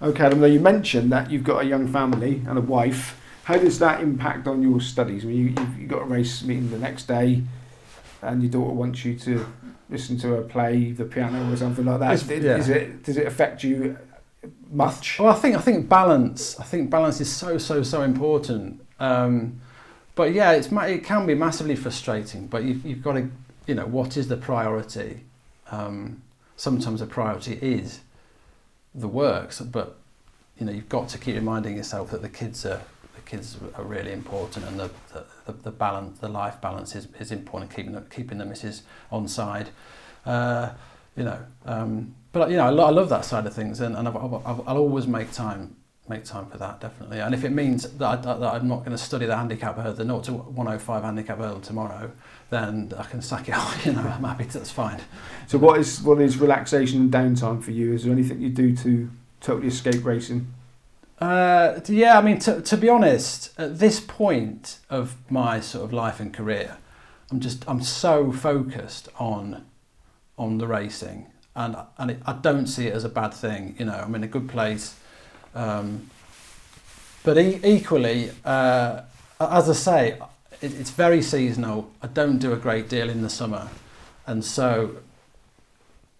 Okay, Adam, now you mentioned that you've got a young family and a wife. How does that impact on your studies? I mean, you've got a race meeting the next day, and your daughter wants you to listen to her play the piano or something like that. Does it affect you much? Well, I think balance. I think balance is so important. But yeah, it can be massively frustrating. But you've got to, what is the priority? Sometimes the priority is the works, but you've got to keep reminding yourself that the kids are really important, and the balance, the life balance is important. Keeping the missus on side, but I love that side of things, and I'll always make time for that, definitely. And if it means that I'm not going to study the handicap hurdle, the 0 to 105 handicap hurdle tomorrow, then I can sack it off. I'm happy. That's fine. So what is relaxation and downtime for you? Is there anything you do to totally escape racing? Yeah, I mean, to be honest, at this point of my sort of life and career, I'm so focused on the racing, and I don't see it as a bad thing. I'm in a good place. But equally, as I say, it's very seasonal. I don't do a great deal in the summer, and so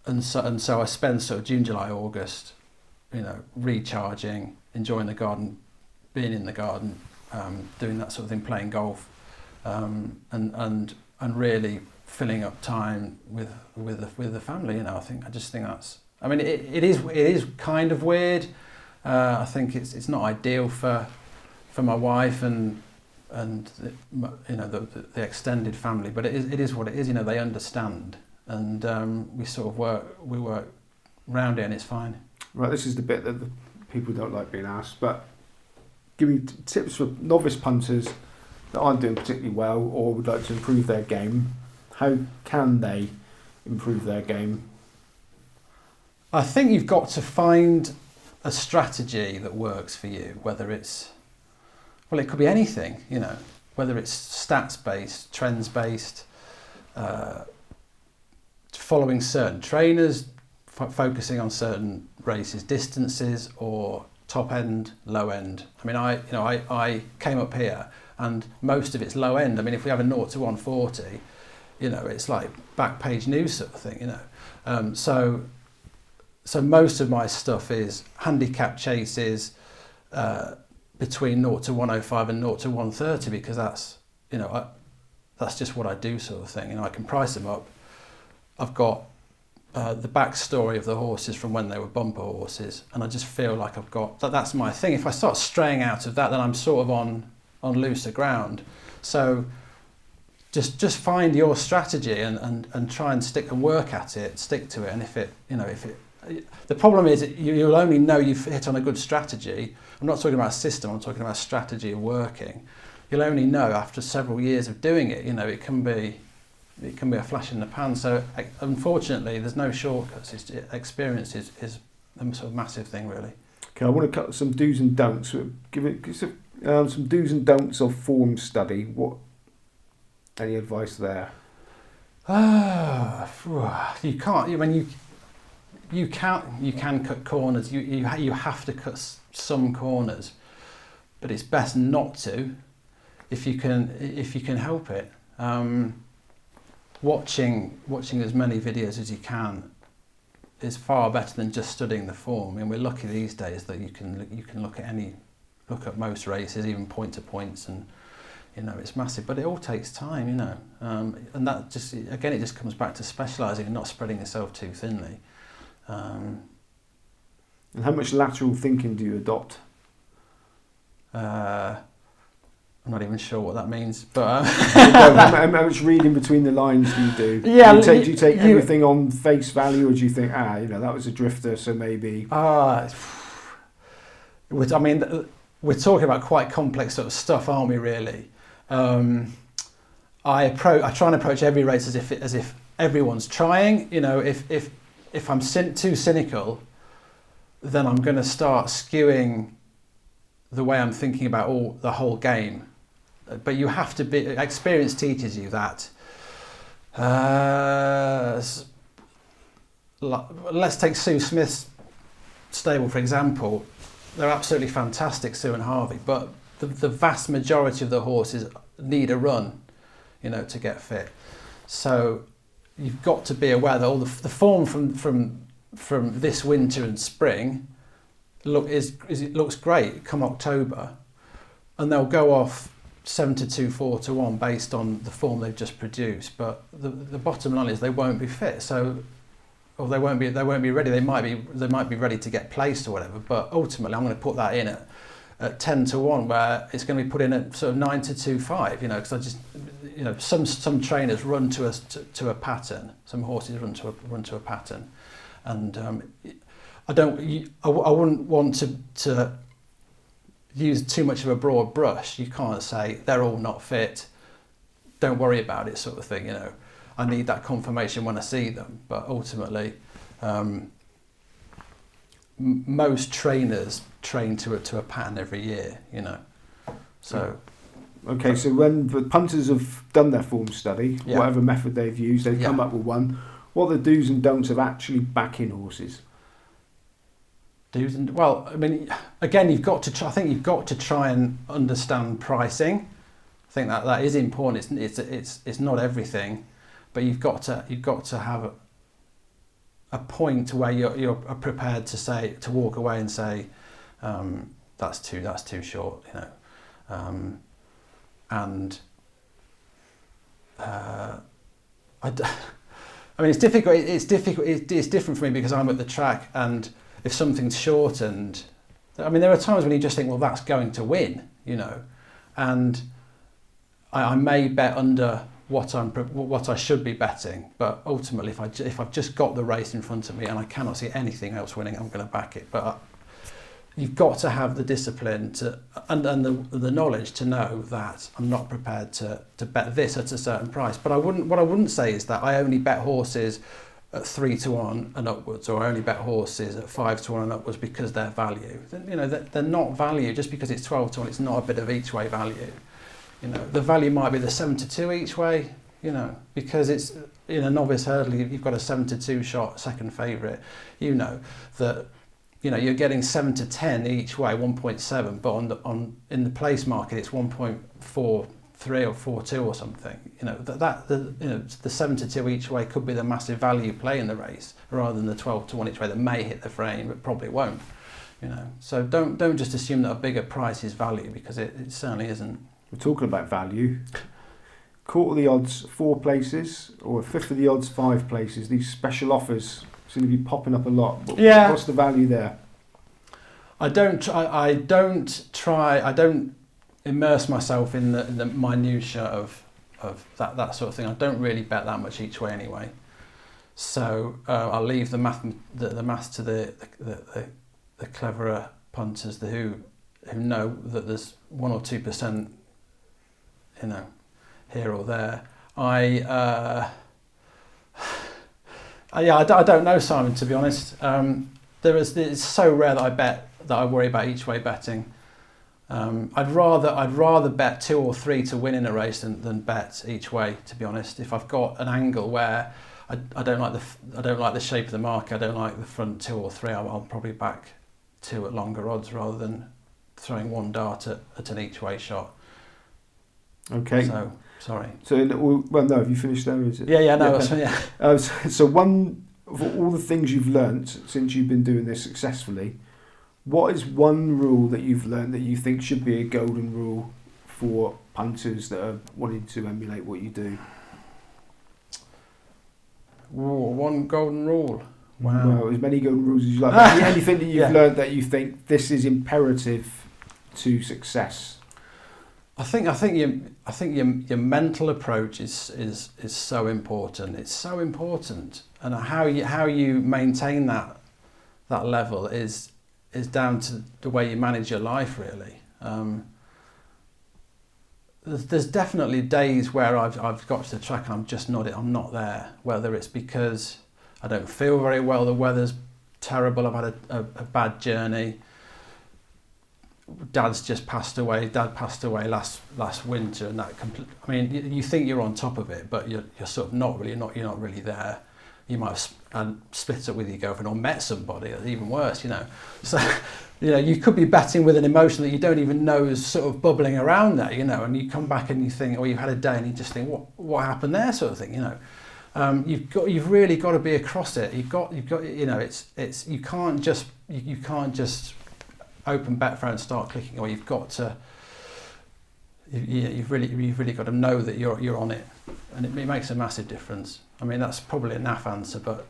I spend sort of June, July, August, recharging, enjoying the garden, being in the garden, doing that sort of thing, playing golf, and really filling up time with the family. I just think that's. I mean, it is kind of weird. I think it's not ideal for my wife and the extended family, but it is what it is. They understand, and we work round it, and it's fine. Right, this is the bit that the people don't like being asked, but give me tips for novice punters that aren't doing particularly well or would like to improve their game. How can they improve their game? I think you've got to find a strategy that works for you, whether it's, well, it could be anything, whether it's stats based, trends based, following certain trainers, focusing on certain races, distances, or top end, low end. I mean, I came up here and most of it's low end. I mean, if we have a 0 to 140, it's like back page news sort of thing, So most of my stuff is handicap chases between 0 to 105 and 0 to 130, because that's just what I do, sort of thing. I can price them up. I've got the backstory of the horses from when they were bumper horses, and I just feel like I've got that's my thing. If I start straying out of that, then I'm sort of on looser ground. So just find your strategy and try and stick to it, and if it the problem is you'll only know you've hit on a good strategy. I'm not talking about a system, I'm talking about a strategy of working. You'll only know after several years of doing it. It can be a flash in the pan. So unfortunately, there's no shortcuts. Experience is a sort of massive thing, really. Okay, I want to cut some do's and don'ts. Give some do's and don'ts of form study. What? Any advice there? You can't. I mean, you can cut corners. You have to cut some corners, but it's best not to, if you can help it. Watching as many videos as you can is far better than just studying the form. I mean, we're lucky these days that you can look at most races, even point to points, and it's massive. But it all takes time, and that just it just comes back to specialising and not spreading yourself too thinly. And how much lateral thinking do you adopt? I'm not even sure what that means, but how much reading between the lines do you do? Yeah, do you take everything on face value, or do you think, that was a drifter, so maybe? I mean, we're talking about quite complex sort of stuff, aren't we? Really, I try and approach every race as if everyone's trying. If I'm too cynical, then I'm going to start skewing the way I'm thinking about the whole game. But you have to be. Experience teaches you that. Let's take Sue Smith's stable, for example, they're absolutely fantastic, Sue and Harvey, but the vast majority of the horses need a run, to get fit. So you've got to be aware that all the form from this winter and spring looks great come October, and they'll go off 7-2, 4-1 based on the form they've just produced. But the bottom line is they won't be fit. So, or they won't be ready. They might be ready to get placed or whatever. But ultimately, I'm going to put that in at 10-1, where it's going to be put in at sort of 9-2, 5. Because I just, some trainers run to a pattern. Some horses run to a pattern, and I wouldn't want to use too much of a broad brush. You can't say they're all not fit, don't worry about it, sort of thing. I need that confirmation when I see them. But ultimately, most trainers train to a pattern every year. So. Okay, so when the punters have done their form study, whatever method they've used, they've come up with one. What are the do's and don'ts of actually backing horses? Well, I mean, again, you've got to try. I think you've got to try and understand pricing. I think that is important. It's not everything, but you've got to have a point where you're prepared to walk away and say, that's too short, and I mean, it's difficult. It's difficult. It's different for me because I'm at the track, and if something's shortened, I mean, there are times when you just think, well, that's going to win, and I may bet under what I should be betting, but ultimately, if I've just got the race in front of me and I cannot see anything else winning, I'm going to back it. But you've got to have the discipline and the knowledge to know that I'm not prepared to bet this at a certain price. But what I wouldn't say is that I only bet horses at 3-1 and upwards, or I only bet horses at 5-1 and upwards because they're value. They're not value just because it's 12-1. It's not a bit of each way value. The value might be the 7-2 each way. Because it's in a novice hurdle, you've got a 7-2 shot, second favourite. That you're getting 7-10 each way, 1.7, but in the place market it's 1.43 or 4.2 or something. The 7-2 each way could be the massive value play in the race, rather than the 12-1 each way that may hit the frame but probably won't. So don't just assume that a bigger price is value, because it certainly isn't. We're talking about value. Quarter of the odds 4 places, or a fifth of the odds 5 places. These special offers seem to be popping up a lot. But what's the value there? I don't immerse myself in the minutiae of that sort of thing. I don't really bet that much each way anyway. So I'll leave the math to the cleverer punters, who know that there's 1 or 2%, here or there. I don't know, Simon, to be honest. It's so rare that I worry about each way betting. I'd rather bet 2 or 3 to win in a race than bet each way, to be honest. If I've got an angle where I don't like the shape of the market, I don't like the front 2 or 3, I'll probably back 2 at longer odds rather than throwing one dart at an each way shot. Okay. So sorry. So no, have you finished there? Is it? Yeah. No. Yeah. So one of all the things you've learnt since you've been doing this successfully, what is one rule that you've learned that you think should be a golden rule for punters that are wanting to emulate what you do? Whoa, one golden rule. Wow. Well, as many golden rules as you like. Anything that you've learnt that you think this is imperative to success? I think your mental approach is so important. It's so important, and how you maintain that level is down to the way you manage your life, really. There's definitely days where I've got to the track and I'm not there. Whether it's because I don't feel very well, the weather's terrible, I've had a bad journey. Dad passed away last winter, and that I mean, you think you're on top of it, but you're sort of not really there. you might have split up with your girlfriend or met somebody, or even worse, you know. So, you know, you could be batting with an emotion that you don't even know is sort of bubbling around there, you know, and you come back and you think, or you've had a day and you just think, what happened there, sort of thing, you know. You've really got to be across it. You've got, you know, it's you can't just open Betfair and start clicking, or you've got to. You've really got to know that you're on it, and it makes a massive difference. I mean, that's probably a naff answer, but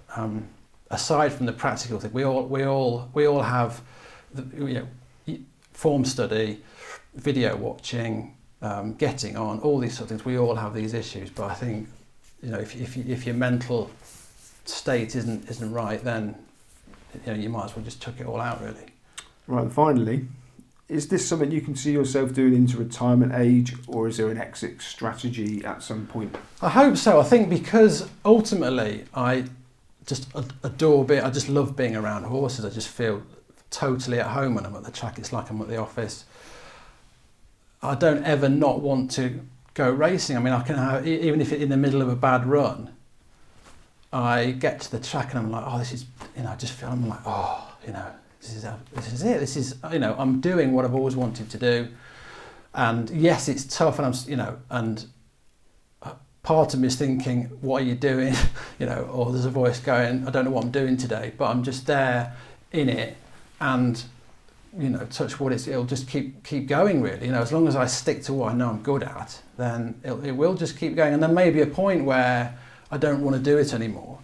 aside from the practical thing, we all have, you know, form study, video watching, getting on, all these sort of things. We all have these issues, but I think, you know, if your mental state isn't right, then, you know, you might as well just chuck it all out, really. Right, and finally, is this something you can see yourself doing into retirement age, or is there an exit strategy at some point? I hope so. I think because ultimately I just adore I just love being around horses. I just feel totally at home when I'm at the track. It's like I'm at the office. I don't ever not want to go racing. I mean, I can have, even if it's in the middle of a bad run, I get to the track and I'm like, oh, this is, you know, I just feel, I'm like, oh, you know, this is it. This is, you know, I'm doing what I've always wanted to do. And yes, it's tough, and I'm, you know, and part of me is thinking, what are you doing? You know, or there's a voice going, I don't know what I'm doing today, but I'm just there in it, and, you know, touch wood, it'll just keep going, really. You know, as long as I stick to what I know I'm good at, then it will just keep going. And there may be a point where I don't want to do it anymore,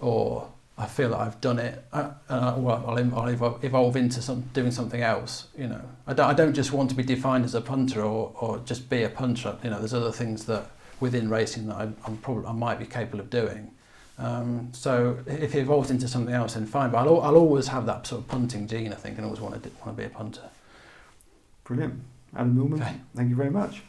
or I feel that I've done it. I'll evolve into doing something else. You know, I don't just want to be defined as a punter or just be a punter. You know, there's other things that within racing that I might be capable of doing. So if it evolves into something else, then fine. But I'll always have that sort of punting gene, I think, and always want to be a punter. Brilliant, Adam Norman. Okay. Thank you very much.